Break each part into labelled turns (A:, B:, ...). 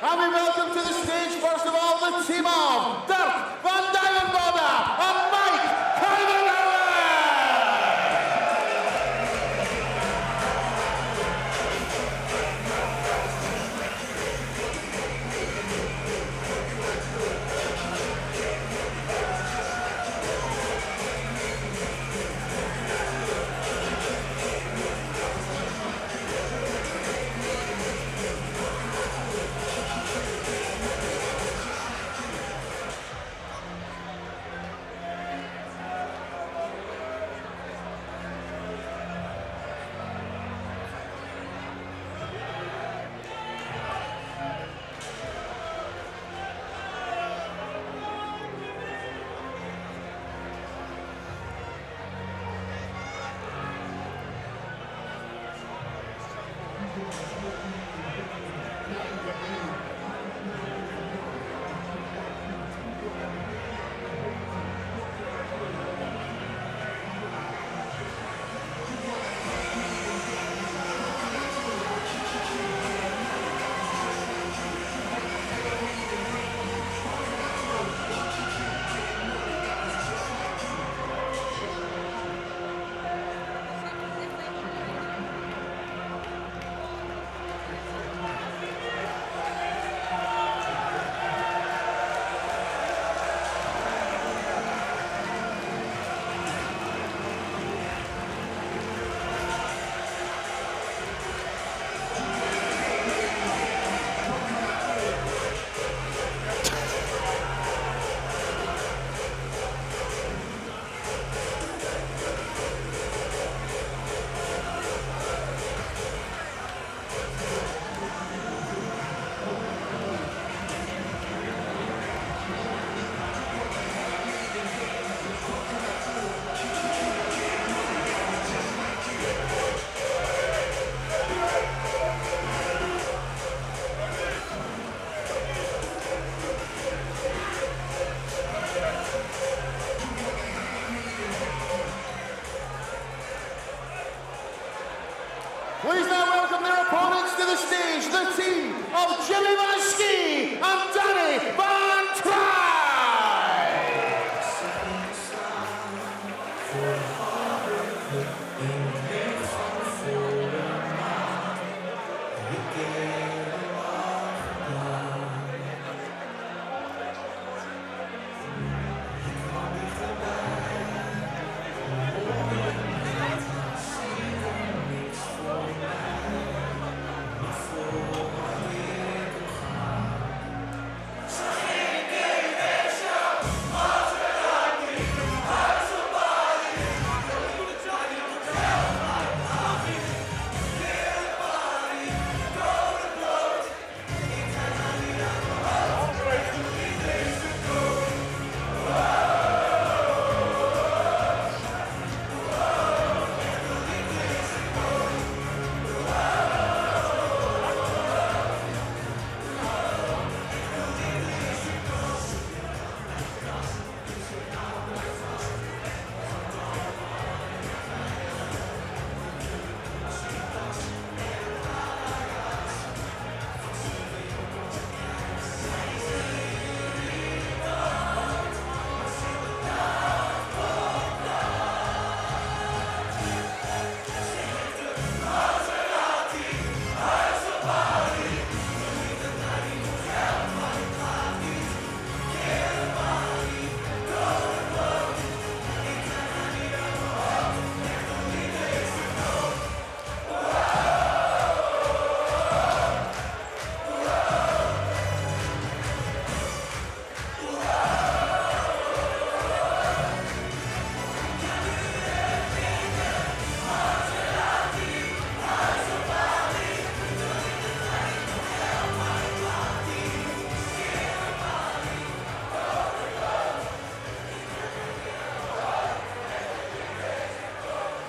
A: And we welcome to the stage, first of all, the team of Dirk van Duijvenbode and Maik Kuivenhoven. Please now welcome their opponents to the stage, the team of Schie and Trijp.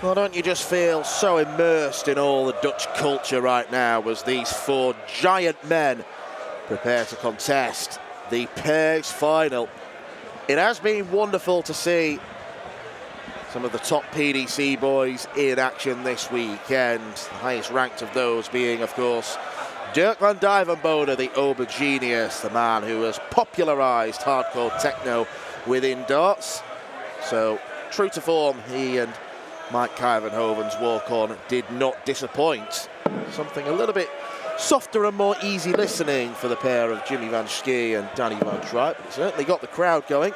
B: Well, don't you just feel so immersed in all the Dutch culture right now as these four giant men prepare to contest the pairs final. It has been wonderful to see some of the top PDC boys in action this weekend, the highest ranked of those being, of course, Dirk van Duijvenbode, the Ober genius, the man who has popularised hardcore techno within darts. So, true to form, he and Maik Kuivenhoven's walk-on did not disappoint. Something a little bit softer and more easy listening for the pair of Jimmy van Schie and Danny van Trijp. It certainly got the crowd going.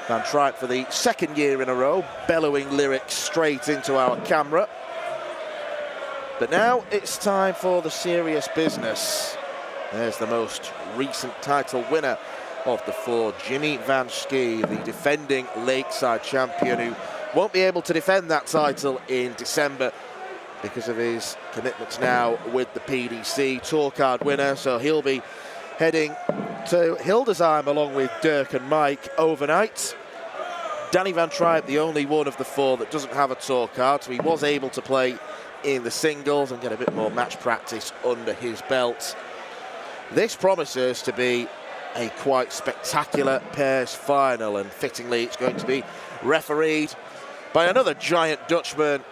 B: Van Trijp for the second year in a row, bellowing lyrics straight into our camera. But now it's time for the serious business. There's the most recent title winner of the four, Jimmy van Schie, the defending Lakeside champion, who won't be able to defend that title in December because of his commitments now with the PDC tour card winner. So he'll be heading to Hildesheim along with Dirk and Maik overnight. Danny van Trijp, the only one of the four that doesn't have a tour card, so he was able to play in the singles and get a bit more match practice under his belt. This promises to be a quite spectacular pairs final, and fittingly it's going to be refereed by another giant Dutchman,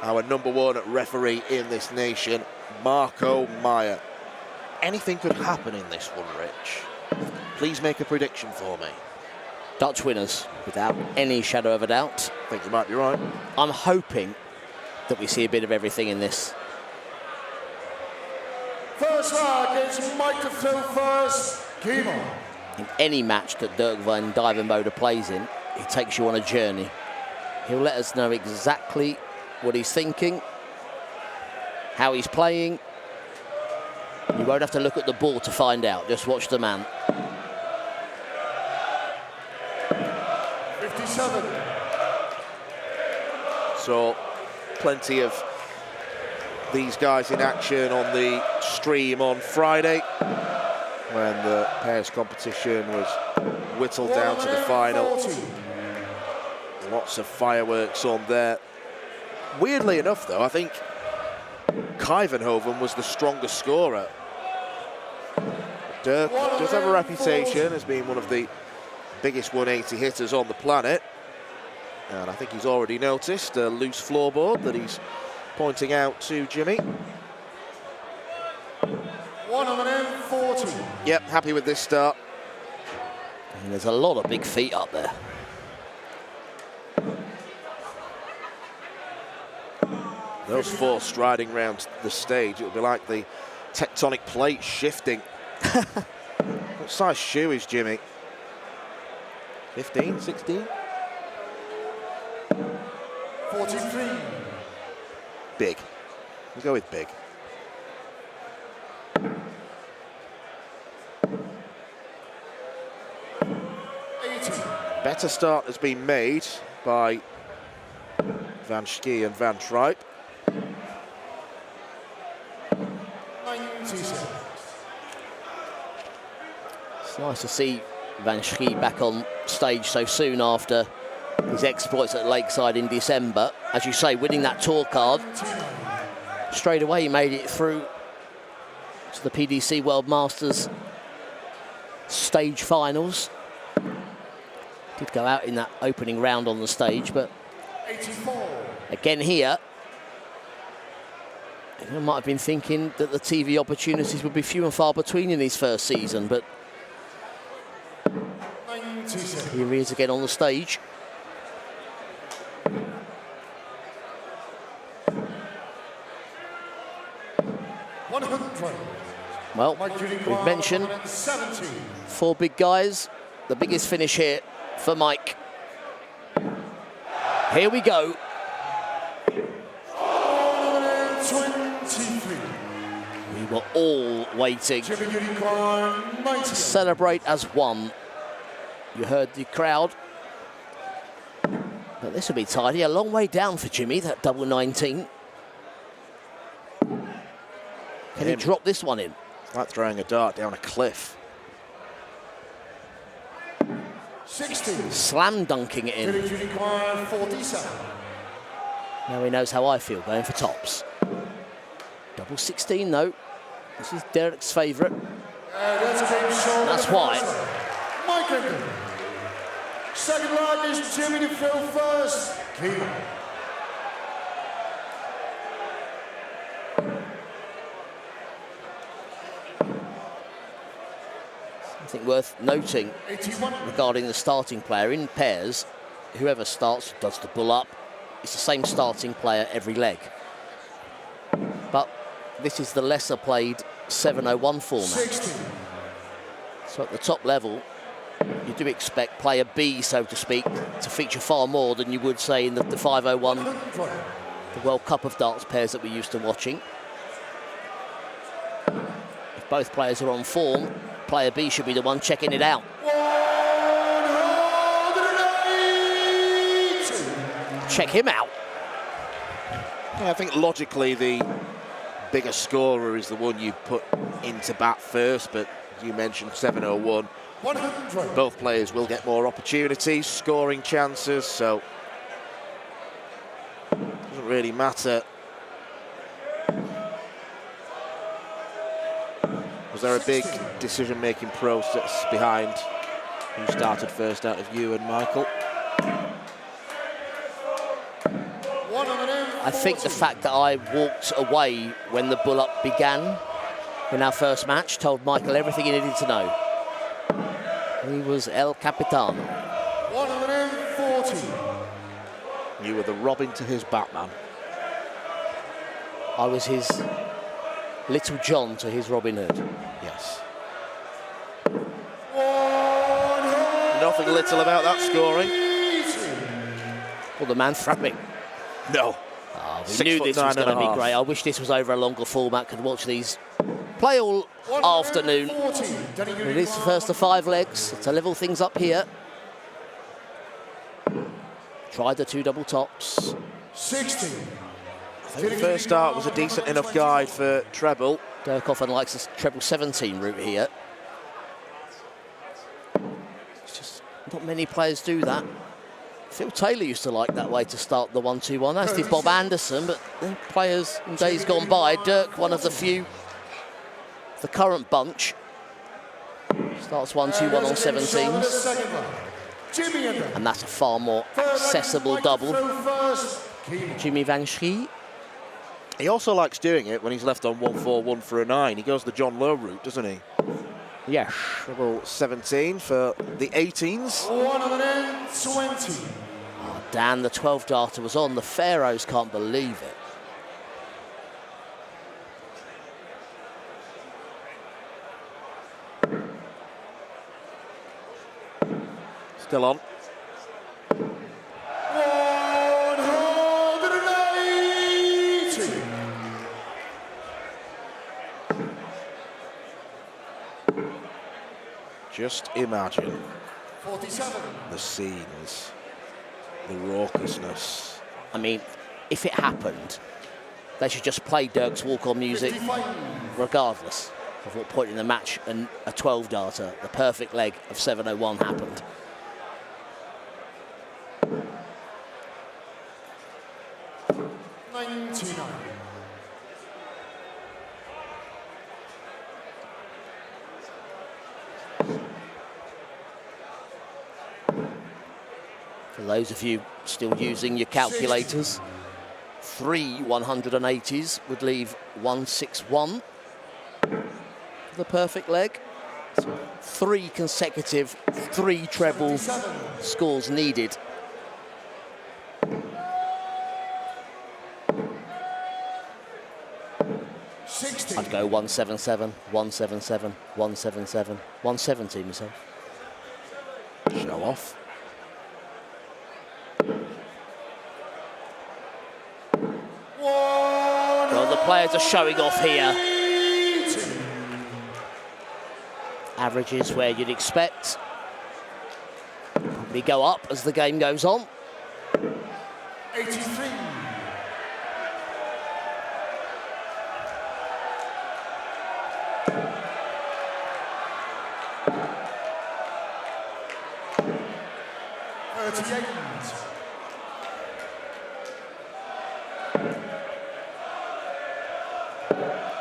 B: our #1 referee in this nation, Marco Meyer. Anything could happen in this one, Rich. Please make a prediction for me.
C: Dutch winners, without any shadow of a doubt.
B: I think you might be right.
C: I'm hoping that we see a bit of everything in this.
A: First lag is Maik to fill first. Game on.
C: In any match that Dirk van Duijvenbode plays in, he takes you on a journey. He'll let us know exactly what he's thinking, how he's playing. You won't have to look at the ball to find out. Just watch the man.
A: 57.
B: So plenty of these guys in action on the stream on Friday when the pairs competition was whittled down to the final. Lots of fireworks on there. Weirdly enough, though, I think Kuivenhoven was the strongest scorer. Dirk does have a reputation as being one of the biggest 180 hitters on the planet. And I think he's already noticed a loose floorboard that he's pointing out to Jimmy.
A: 140.
B: Yep, happy with this start.
C: And there's a lot of big feet up there.
B: Those four striding round the stage, it would be like the tectonic plate shifting. What size shoe is Jimmy? 15, 16?
A: 43.
B: Big. We'll go with big. Better start has been made by Van Schie and Van Trijp.
A: 96.
C: It's nice to see Van Schie back on stage so soon after his exploits at Lakeside in December. As you say, winning that tour card. Straight away he made it through to the PDC World Masters stage finals. Did go out in that opening round on the stage, but
A: 84.
C: again here, I might have been thinking that the TV opportunities would be few and far between in his first season, but
A: 96.
C: here he is again on the stage. Well, we've mentioned
A: 70.
C: four big guys. The biggest finish here for Maik. Here we go.
A: 123.
C: We were all waiting
A: Jimmy Unicorn, 90.
C: to celebrate as one. You heard the crowd. But this will be tidy. A long way down for Jimmy, that double 19. Can he drop this one in?
B: It's like throwing a dart down a cliff.
A: 60.
C: Slam dunking it in.
A: Jimmy Unicorn, 47.
C: Now he knows how I feel going for tops. Double 16 though. This is Dirk's favourite.
A: That's a game short.
C: That's why.
A: Maik. Second leg is Jimmy to fill first. Keep.
C: think worth noting regarding the starting player in pairs, whoever starts does the bull up. It's the same starting player every leg. But this is the lesser played 701 format. So at the top level, you do expect player B, so to speak, to feature far more than you would say in the 501, the World Cup of darts pairs that we're used to watching. If both players are on form, player B should be the one checking it out. Check him out.
B: Yeah, I think logically the bigger scorer is the one you put into bat first, but you mentioned 701.
A: 100.
B: Both players will get more opportunities, scoring chances, so it doesn't really matter. Was there a big decision-making process behind who started first out of you and Michael?
C: I think the fact that I walked away when the bull-up began in our first match told Michael everything he needed to know. He was El Capitano.
A: 140.
B: You were the Robin to his Batman.
C: I was his Little John to his Robin Hood.
B: Yes. Nothing little about that scoring.
C: Well, the man throwing.
B: No.
C: Oh, we knew this was going to be great. I wish this was over a longer format. Could watch these play all afternoon. It is the first of 5 legs to level things up here. Tried the 2 double tops.
A: 60.
B: I think the first start was a decent enough guide for treble.
C: Dirk often likes the treble 17 route here. It's just not many players do that. Phil Taylor used to like that way to start the 1-2-1, as did Bob Anderson, but the players in days gone by, Dirk, one of the few, the current bunch, starts 1-2-1 on 17s. And that's a far more accessible double. Jimmy Van Schie.
B: He also likes doing it when he's left on 1-4-1 for a 9. He goes the John Lowe route, doesn't he?
C: Yes.
B: Treble 17 for the 18s.
A: 120.
C: Oh, Dan, the 12 darter was on. The Pharaohs can't believe it.
B: Still on.
A: 180.
B: Just imagine
A: 47.
B: the scenes, the raucousness.
C: I mean, if it happened, they should just play Dirk's walk-on music, regardless of what point in the match and a 12 darter, the perfect leg of 701 happened. For those of you still using your calculators, 3 180s would leave 161 for the perfect leg. So 3 consecutive, 3 treble scores needed. I'd go 177, 177, 177, 170 myself.
B: Show off.
C: Well, the players are showing off here. Averages where you'd expect. Probably go up as the game goes on.
A: 83.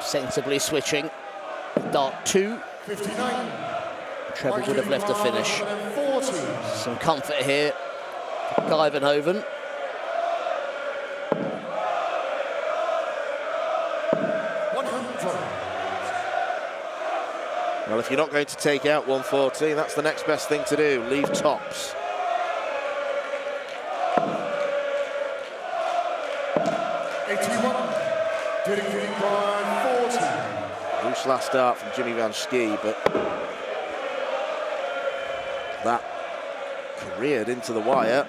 C: Sensibly switching. Dart 2.
A: 59.
C: Treble would have left a finish. Some comfort here. Kuivenhoven.
B: Well, if you're not going to take out 114, that's the next best thing to do. Leave tops.
A: 81. Dedicated by 40.
B: Loose last start from Jimmy Van Schie, but that careered into the wire.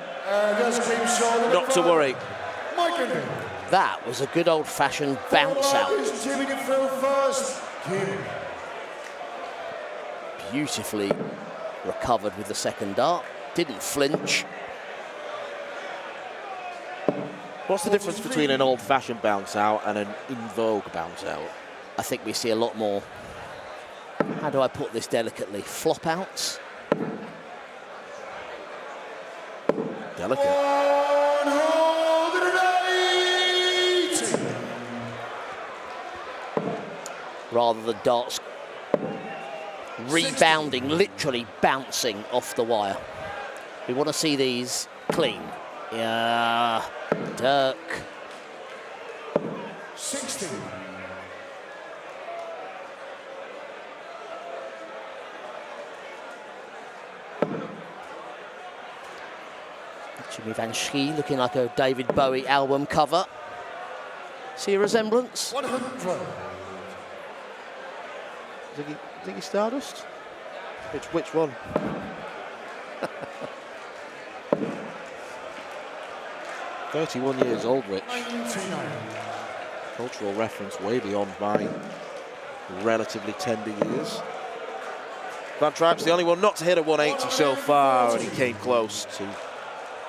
B: Not to worry.
A: Maik.
C: That was a good old-fashioned bounce out.
A: Jimmy can throw first.
C: Beautifully recovered with the second dart. Didn't flinch.
B: What's the difference between an old-fashioned bounce out and an in vogue bounce out?
C: I think we see a lot more, how do I put this delicately, flop outs.
B: Delicate.
A: 180.
C: Rather the darts rebounding, literally bouncing off the wire. We want to see these clean. Yeah, Dirk.
A: 60.
C: Jimmy Van Schie looking like a David Bowie album cover. See a resemblance?
A: 100.
B: Ziggy Stardust? Which one? "31 years old, Rich."
A: 99.
B: Cultural reference way beyond my relatively tender years. Van Trijp's the only one not to hit a 180 so far, and he came close to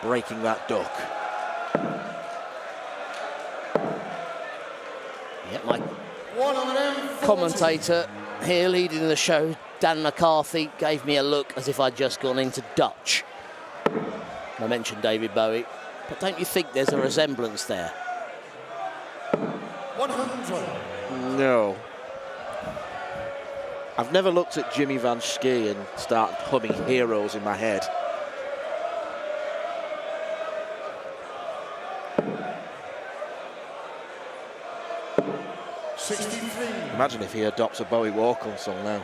B: breaking that duck.
C: Yeah, my
A: 140.
C: commentator here leading the show, Dan McCarthy, gave me a look as if I'd just gone into Dutch. I mentioned David Bowie, but don't you think there's a resemblance there?
A: 100.
B: No. I've never looked at Jimmy Van Schie and started humming Heroes in my head. Imagine if he adopts a Bowie Walk-on song now.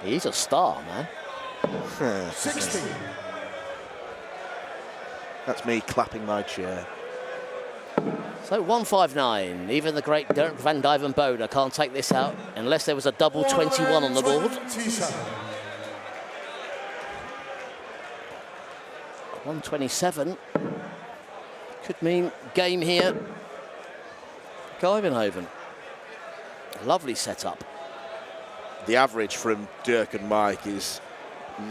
C: He's a star, man.
A: 60.
B: That's me clapping my chair.
C: So 159, even the great Dirk van Duijvenbode can't take this out unless there was a double 21 on the board. 127 could mean game here. Kuivenhoven. Lovely setup.
B: The average from Dirk and Maik is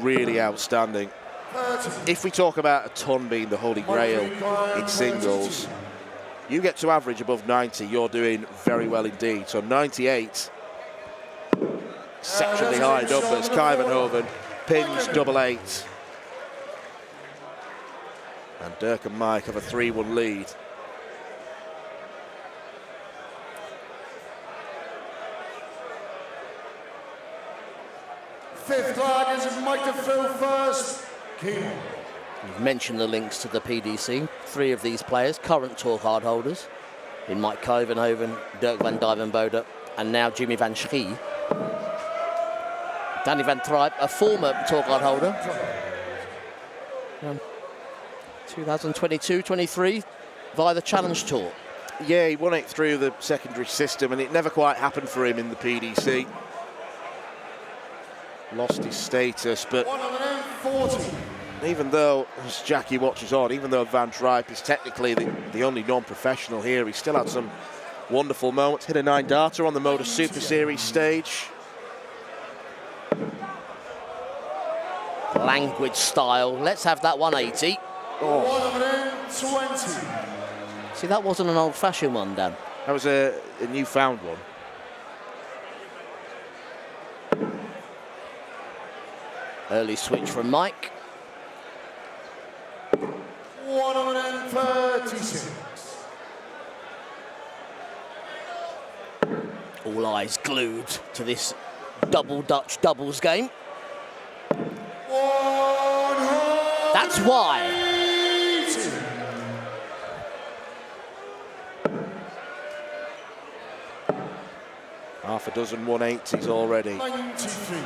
B: really outstanding. If we talk about a ton being the holy grail in singles, you get to average above 90, you're doing very well indeed. So 98, exceptionally high numbers. Kuivenhoven pins double 8. And Dirk and Maik have a 3-1 lead.
A: Fifth flag is Maik to throw first.
C: You've mentioned the links to the PDC. 3 of these players, current tour card holders, in Maik Kuivenhoven, Dirk van Duijvenbode, and now Jimmy Van Schie. Danny van Trijp, a former tour card holder. 2022-23 via the Challenge Tour.
B: Yeah, he won it through the secondary system, and it never quite happened for him in the PDC. Lost his status, but
A: 140.
B: even though, as Jackie watches on, even though Van Trijp is technically the only non-professional here, he still had some wonderful moments. Hit a 9-darter on the Motor Super Series stage.
C: Language style. Let's have that 180.
B: Oh,
A: 120.
C: See, that wasn't an old-fashioned one, Dan.
B: that was a newfound one.
C: Early switch from Maik.
A: 136.
C: All eyes glued to this double Dutch doubles game.
A: 100.
C: That's why.
B: Half a dozen 180s already.
A: 93.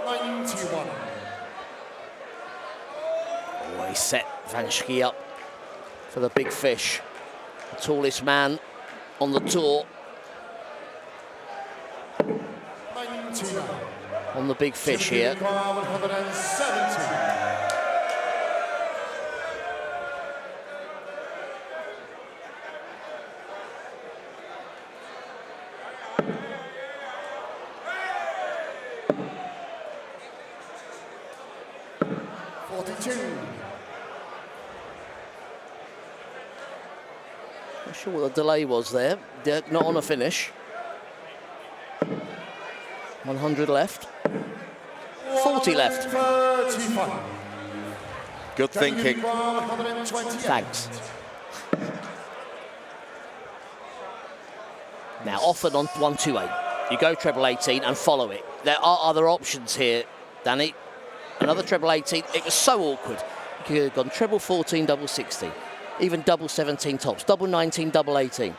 A: 91.
C: Always set Van Schie up for the big fish. The tallest man on the tour.
A: 99.
C: On the big fish here.
A: 170. 42.
C: Not sure what the delay was there. Dirk not on a finish. 100 left. 40 left.
A: 35.
B: Good thinking.
A: 120.
C: Thanks. Now offered on 128. You go treble 18 and follow it. There are other options here, Danny. Another treble 18. It was so awkward. You could have gone treble 14, double 16, even double 17 tops, double 19, double 18.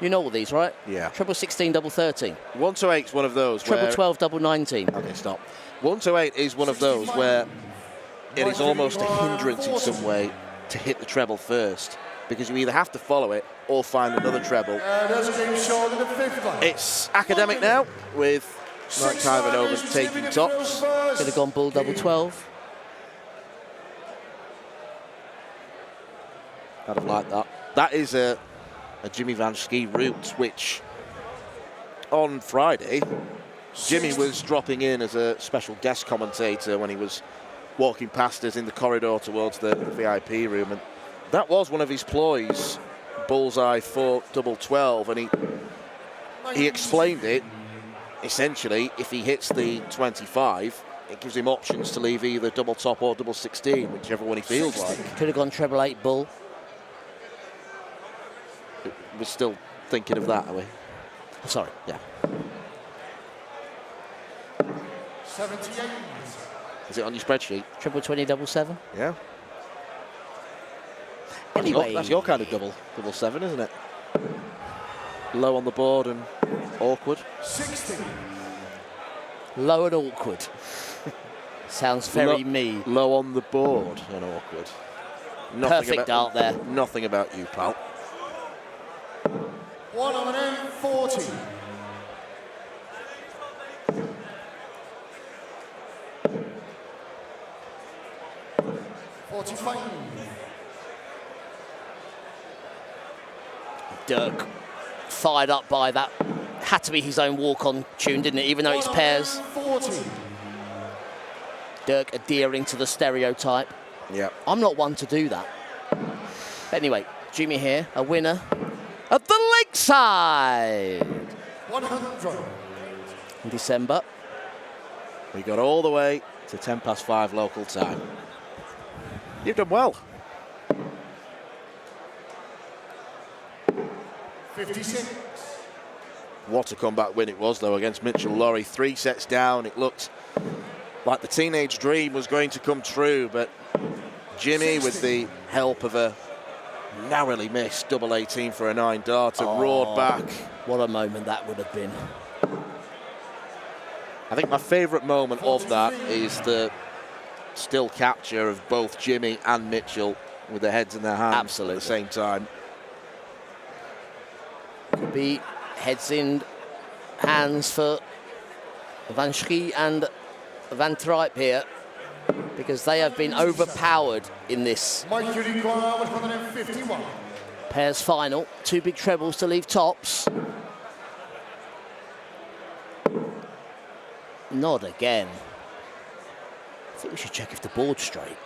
C: You know all these, right?
B: Yeah.
C: Treble 16, double 13.
B: 128 is one of those.
C: Treble
B: where
C: 12, double 19.
B: Okay, stop. 128 is one of those where it is almost a hindrance in some way to hit the treble first, because you either have to follow it or find another treble.
A: There's a game short of the 5th line.
B: It's academic now with Maik Kuivenhoven taking tops.
C: Could have gone bull double 12.
B: I'd have liked that. That is a Jimmy Van Schie route, which on Friday, Jimmy was dropping in as a special guest commentator when he was walking past us in the corridor towards the VIP room. And that was one of his ploys, bullseye for double 12. And he explained it. Essentially, if he hits the 25, it gives him options to leave either double top or double 16, whichever one he feels like.
C: Could have gone treble 8 bull.
B: We're still thinking of that, are we?
C: Sorry, yeah.
A: 78.
B: Is it on your spreadsheet?
C: Triple 20, double 7.
B: Yeah.
C: Anyway.
B: That's your kind of double 7, isn't it? Low on the board and awkward.
A: 60.
C: Low and awkward. Sounds very me.
B: Low on the board and awkward.
C: Perfect dart there.
B: Nothing about you, pal.
A: 140. 45.
C: Dirk fired up by that. Had to be his own walk-on tune, didn't it? Even though it's pairs.
A: 40.
C: Dirk adhering to the stereotype.
B: Yeah.
C: I'm not one to do that. But anyway, Jimmy here, a winner at the Lakeside
A: 100.
C: in December.
B: We got all the way to 5:10 local time. You've done well.
A: 56.
B: What a comeback win it was, though, against Mitchell Lorry. 3 sets down. It looked like the teenage dream was going to come true, but Jimmy, with the help of a narrowly missed double 18 for a 9-darter, roared back.
C: What a moment that would have been.
B: I think my favourite moment of that is the still capture of both Jimmy and Mitchell with their heads in their hands
C: Absolutely.
B: at the same time.
C: Could be heads in hands for Van Schie and Van Trijp here, because they have been overpowered in this
A: Maik require 151.
C: pairs final. 2 big trebles to leave tops. Not again. I think we should check if the board's straight.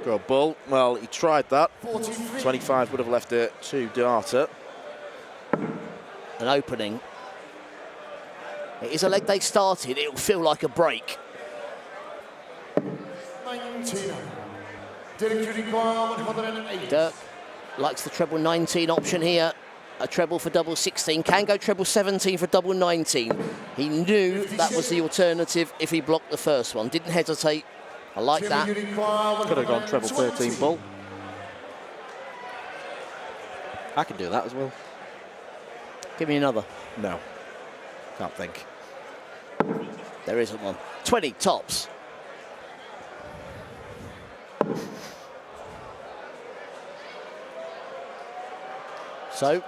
B: Go bull. Well, he tried that.
A: 43.
B: 25 would have left a 2-darter.
C: An opening. It is a leg they started. It'll feel like a break.
A: 99. Dirk require 108.
C: Dirk likes the treble 19 option here. A treble for double 16. Can go treble 17 for double 19. He knew that was the alternative if he blocked the first one. Didn't hesitate I like that.
B: Could have gone treble 13 bull. I can do that as well.
C: Give me another.
B: No. Can't think.
C: There isn't one. 20 tops. So,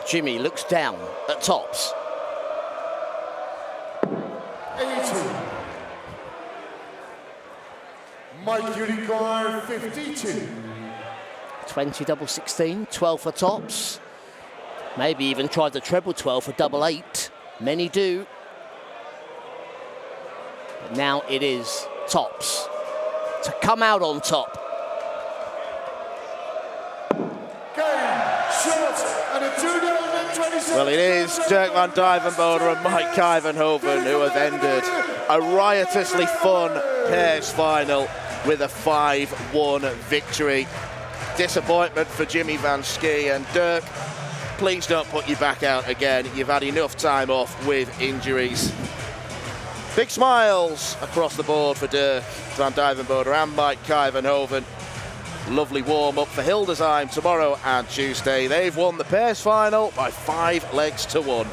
C: Jimmy looks down at tops.
A: 80. Maik Unicorn 52.
C: 20 double 16, 12 for tops. Maybe even tried the treble 12 for double 8. Many do. But now it is tops to come out on top.
B: Well, it is Dirk van Duijvenbode and Maik Kuivenhoven who have ended a riotously fun pairs final with a 5-1 victory. Disappointment for Jimmy van Schie, and Dirk, please don't put your back out again. You've had enough time off with injuries. Big smiles across the board for Dirk van Duijvenbode and Maik Kuivenhoven. Lovely warm-up for Hildesheim tomorrow and Tuesday. They've won the pairs final by 5 legs to 1.